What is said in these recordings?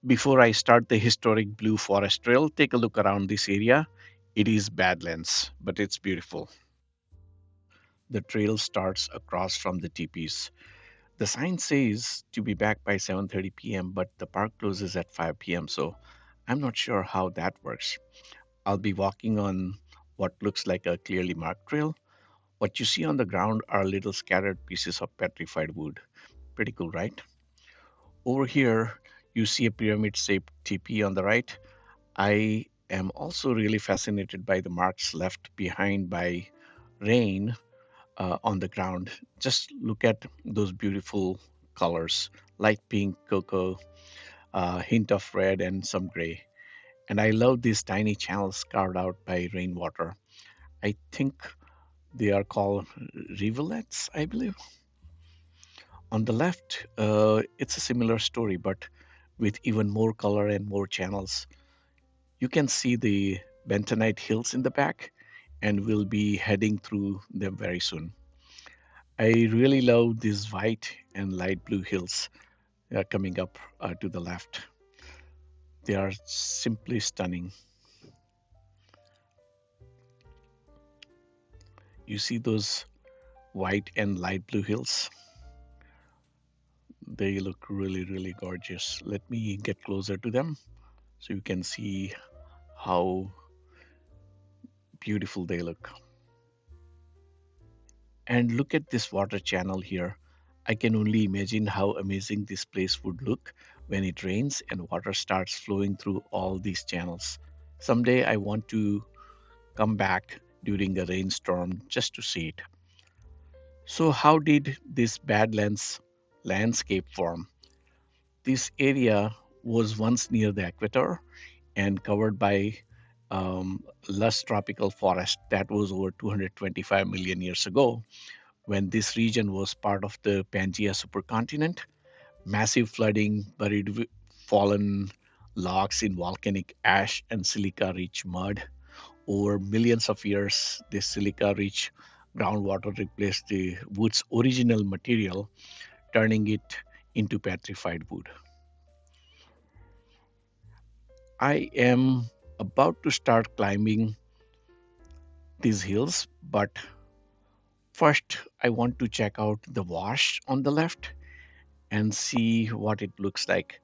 Before I start the historic Blue Forest Trail, take a look around this area. It is Badlands, but it's beautiful. The trail starts across from the teepees. The sign says to be back by 7:30 p.m., but the park closes at 5 p.m., so I'm not sure how that works. I'll be walking on what looks like a clearly marked trail. What you see on the ground are little scattered pieces of petrified wood. Pretty cool, right? Over here, you see a pyramid shaped teepee on the right. I am also really fascinated by the marks left behind by rain on the ground. Just look at those beautiful colors, light pink, cocoa, a hint of red, and some gray. And I love these tiny channels carved out by rainwater. I think they are called rivulets, I believe. On the left, it's a similar story, but with even more color and more channels. You can see the Bentonite Hills in the back, and we'll be heading through them very soon. I really love these white and light blue hills coming up to the left. They are simply stunning. You see those white and light blue hills? They look really, really gorgeous. Let me get closer to them so you can see how beautiful they look. And look at this water channel here. I can only imagine how amazing this place would look when it rains and water starts flowing through all these channels. Someday I want to come back during a rainstorm just to see it. So, how did this Badlands landscape form? This area was once near the equator and covered by lush tropical forest that was over 225 million years ago when this region was part of the Pangea supercontinent. Massive flooding buried fallen logs in volcanic ash and silica rich mud. Over millions of years, this silica rich groundwater replaced the wood's original material, turning it into petrified wood. I am about to start climbing these hills, but first I want to check out the wash on the left and see what it looks like.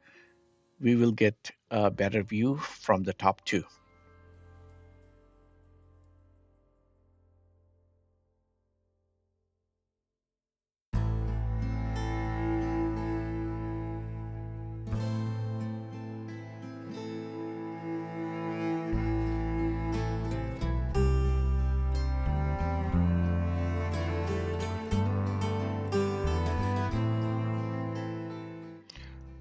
We will get a better view from the top too.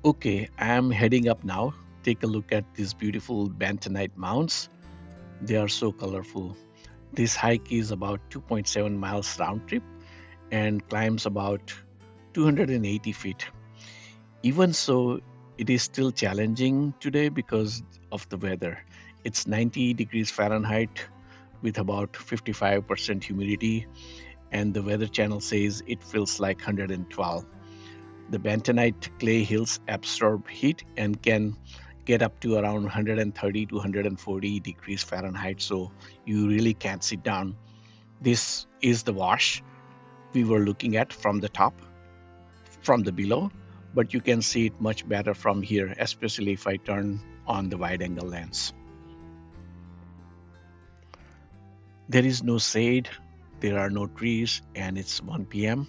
Okay, I'm heading up now. Take a look at these beautiful bentonite mounds. They are so colorful. This hike is about 2.7 miles round trip and climbs about 280 feet. Even so, it is still challenging today because of the weather. It's 90 degrees Fahrenheit with about 55% humidity, and the weather channel says it feels like 112. The bentonite clay hills absorb heat and can get up to around 130 to 140 degrees Fahrenheit, so you really can't sit down. This is the wash we were looking at from the top, from the below, but you can see it much better from here, especially if I turn on the wide angle lens. There is no shade, there are no trees, and it's 1 p.m.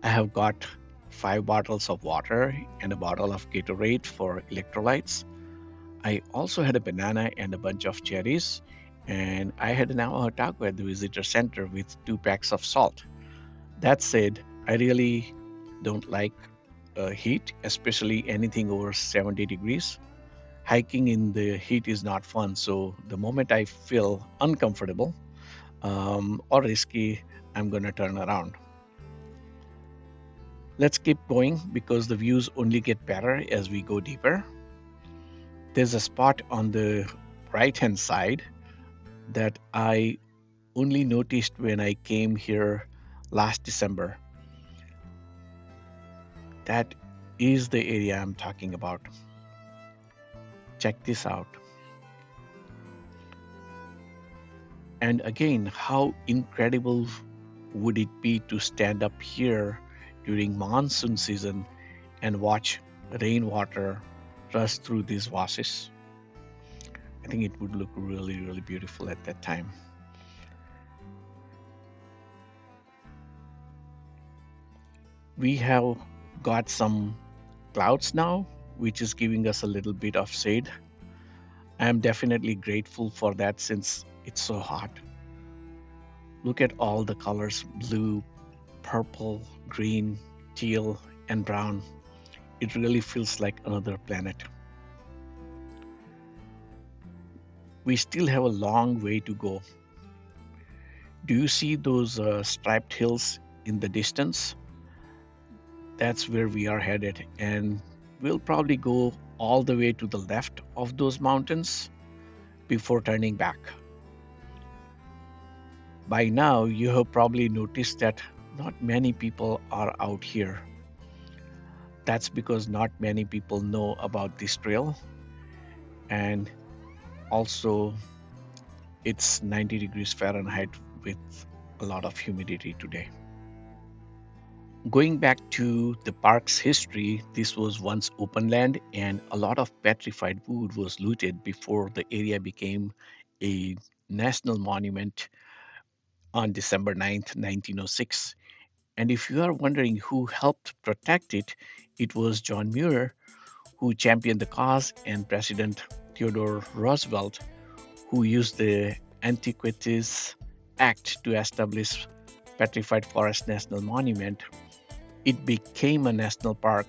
I have got 5 bottles of water and a bottle of Gatorade for electrolytes. I also had a banana and a bunch of cherries, and I had now a taco at the visitor center with 2 packs of salt. That said, I really don't like heat, especially anything over 70 degrees. Hiking in the heat is not fun, so the moment I feel uncomfortable or risky, I'm gonna turn around. Let's keep going because the views only get better as we go deeper. There's a spot on the right hand side that I only noticed when I came here last December. That is the area I'm talking about. Check this out. And again, how incredible would it be to stand up here during monsoon season and watch rainwater rush through these vases? I think it would look really, really beautiful at that time. We have got some clouds now, which is giving us a little bit of shade. I am definitely grateful for that since it's so hot. Look at all the colors: blue, purple, green, teal, and brown. It really feels like another planet. We still have a long way to go. Do you see those striped hills in the distance? That's where we are headed, and we'll probably go all the way to the left of those mountains before turning back. By now, you have probably noticed that not many people are out here. That's because not many people know about this trail, and also it's 90 degrees Fahrenheit with a lot of humidity today. Going back to the park's history, this was once open land and a lot of petrified wood was looted before the area became a national monument on December 9th, 1906. And if you are wondering who helped protect it, it was John Muir who championed the cause, and President Theodore Roosevelt who used the Antiquities Act to establish Petrified Forest National Monument. It became a national park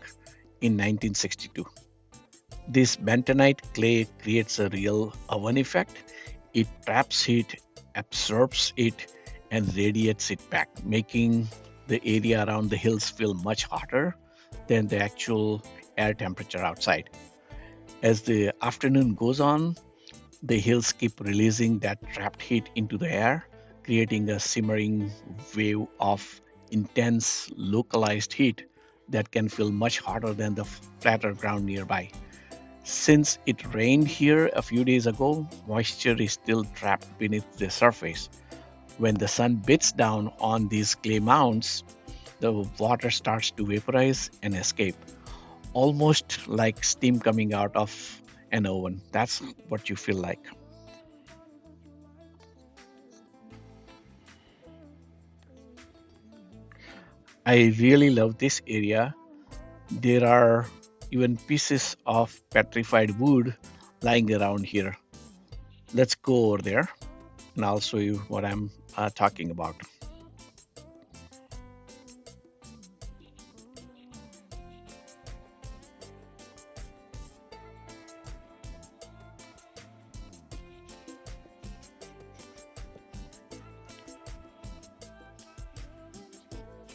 in 1962. This bentonite clay creates a real oven effect. It traps heat, absorbs it, and radiates it back, making the area around the hills feel much hotter than the actual air temperature outside. As the afternoon goes on, the hills keep releasing that trapped heat into the air, creating a simmering wave of intense localized heat that can feel much hotter than the flatter ground nearby. Since it rained here a few days ago, moisture is still trapped beneath the surface. When the sun beats down on these clay mounds, the water starts to vaporize and escape, almost like steam coming out of an oven. That's what you feel like. I really love this area. There are even pieces of petrified wood lying around here. Let's go over there and I'll show you what I'm talking about.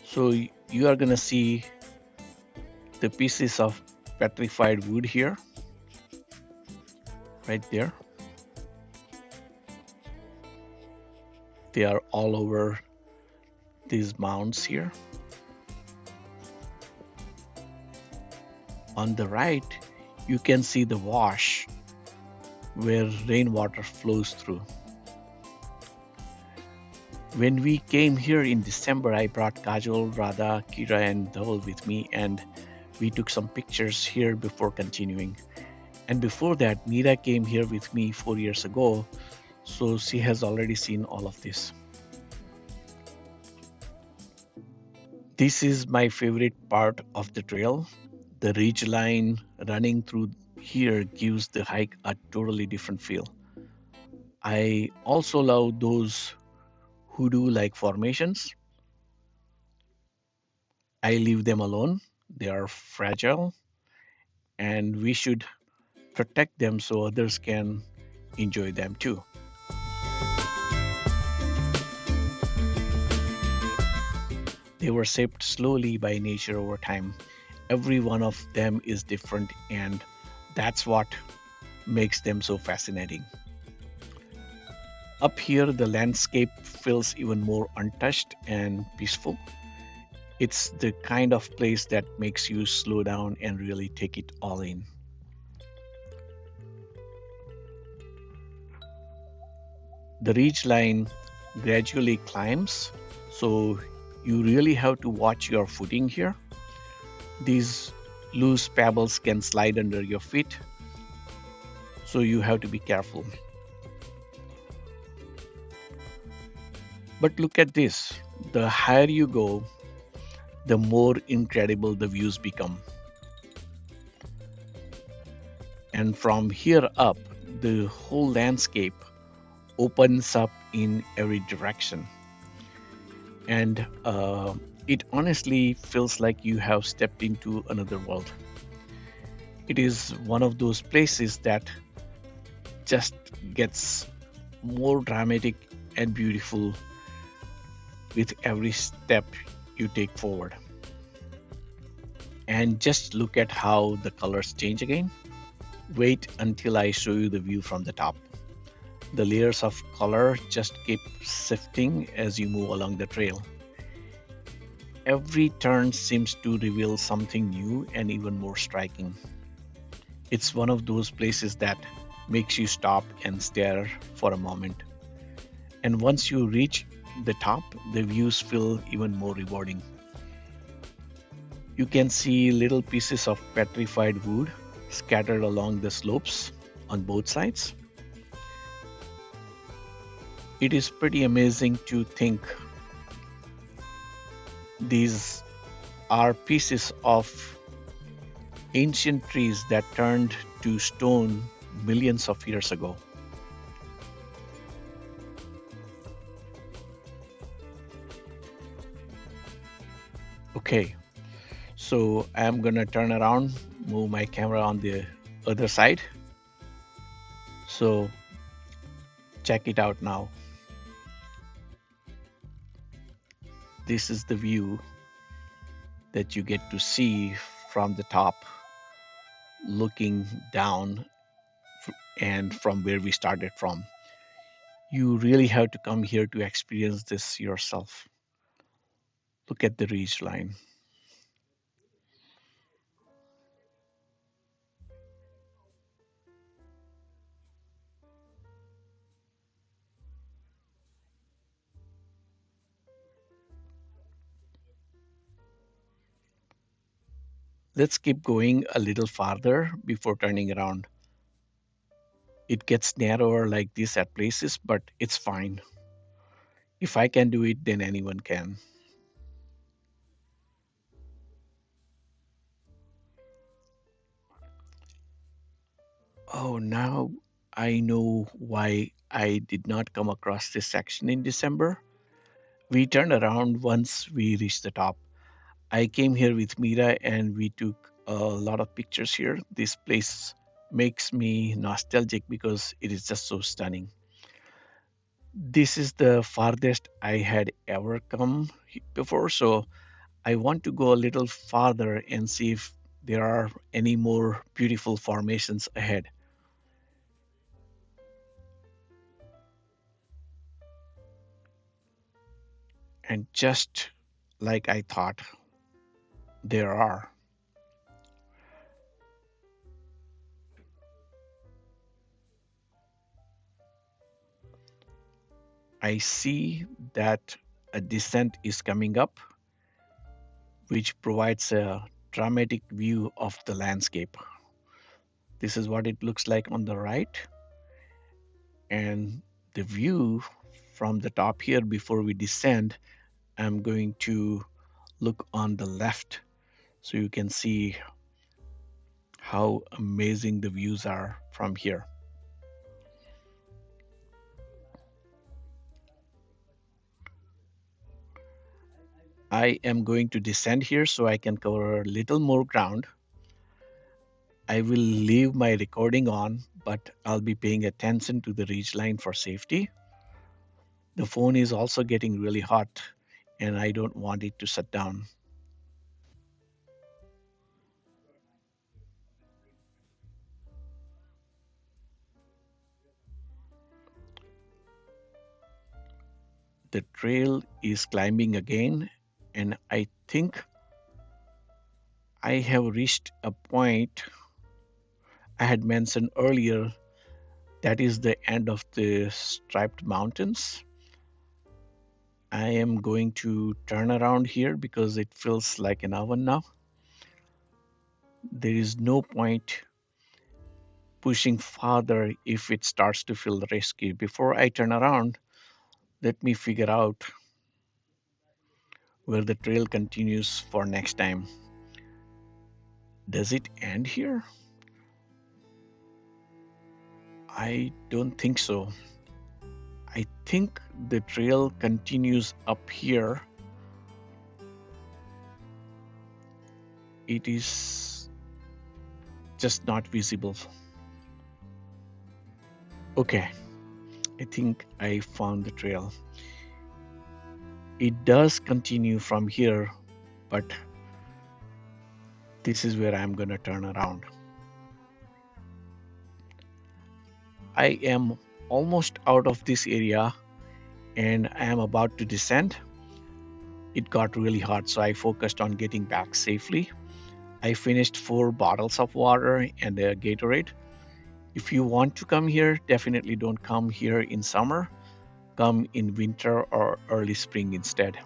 So you are going to see the pieces of petrified wood here, right there. They are all over these mounds here. On the right, you can see the wash where rainwater flows through. When we came here in December, I brought Kajol, Radha, Kira, and Dhawal with me, and we took some pictures here before continuing. And before that, Neera came here with me 4 years ago, so she has already seen all of this. This is my favorite part of the trail. The ridge line running through here gives the hike a totally different feel. I also love those hoodoo-like formations. I leave them alone. They are fragile and we should protect them so others can enjoy them too. They were shaped slowly by nature over time. Every one of them is different, and that's what makes them so fascinating. Up here, the landscape feels even more untouched and peaceful. It's the kind of place that makes you slow down and really take it all in. The ridge line gradually climbs, so you really have to watch your footing here. These loose pebbles can slide under your feet, so you have to be careful. But look at this, the higher you go, the more incredible the views become. And from here up, the whole landscape opens up in every direction. And it honestly feels like you have stepped into another world. It is one of those places that just gets more dramatic and beautiful with every step you take forward. And just look at how the colors change again. Wait until I show you the view from the top. The layers of color just keep shifting as you move along the trail. Every turn seems to reveal something new and even more striking. It's one of those places that makes you stop and stare for a moment. And once you reach the top, the views feel even more rewarding. You can see little pieces of petrified wood scattered along the slopes on both sides. It is pretty amazing to think these are pieces of ancient trees that turned to stone millions of years ago. Okay, so I'm gonna turn around, move my camera on the other side. So check it out now. This is the view that you get to see from the top, looking down and from where we started from. You really have to come here to experience this yourself. Look at the ridge line. Let's keep going a little farther before turning around. It gets narrower like this at places, but it's fine. If I can do it, then anyone can. Oh, now I know why I did not come across this section in December. We turned around once we reached the top. I came here with Mira and we took a lot of pictures here. This place makes me nostalgic because it is just so stunning. This is the farthest I had ever come before, so I want to go a little farther and see if there are any more beautiful formations ahead. And just like I thought, there are. I see that a descent is coming up, which provides a dramatic view of the landscape. This is what it looks like on the right, and the view from the top here before we descend. I'm going to look on the left so you can see how amazing the views are from here. I am going to descend here so I can cover a little more ground. I will leave my recording on, but I'll be paying attention to the ridge line for safety. The phone is also getting really hot and I don't want it to shut down. The trail is climbing again, and I think I have reached a point I had mentioned earlier That is the end of the striped mountains. I am going to turn around here because it feels like an oven now. There is no point pushing farther if it starts to feel risky. Before I turn around, let me figure out where the trail continues for next time. Does it end here? I don't think so. I think the trail continues up here. It is just not visible. Okay, I think I found the trail. It does continue from here, but this is where I'm gonna turn around. I am almost out of this area and I am about to descend. It got really hot, so I focused on getting back safely. I finished 4 bottles of water and a Gatorade. If you want to come here, definitely don't come here in summer. Come in winter or early spring instead.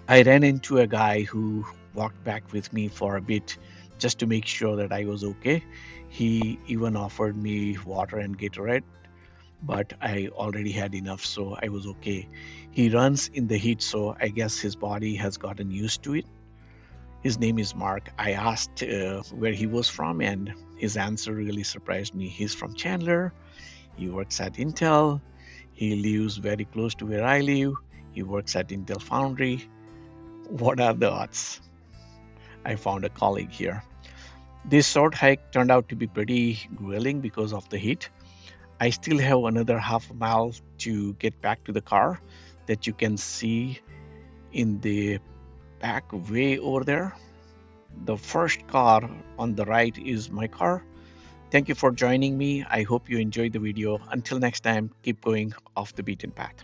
I ran into a guy who walked back with me for a bit just to make sure that I was okay. He even offered me water and Gatorade, but I already had enough, so I was okay. He runs in the heat, so I guess his body has gotten used to it. His name is Mark. I asked where he was from, and his answer really surprised me. He's from Chandler. He works at Intel. He lives very close to where I live. He works at Intel Foundry. What are the odds? I found a colleague here. This short hike turned out to be pretty grueling because of the heat. I still have another half a mile to get back to the car that you can see in the back way over there. The first car on the right is my car. Thank you for joining me. I hope you enjoyed the video. Until next time, keep going off the beaten path.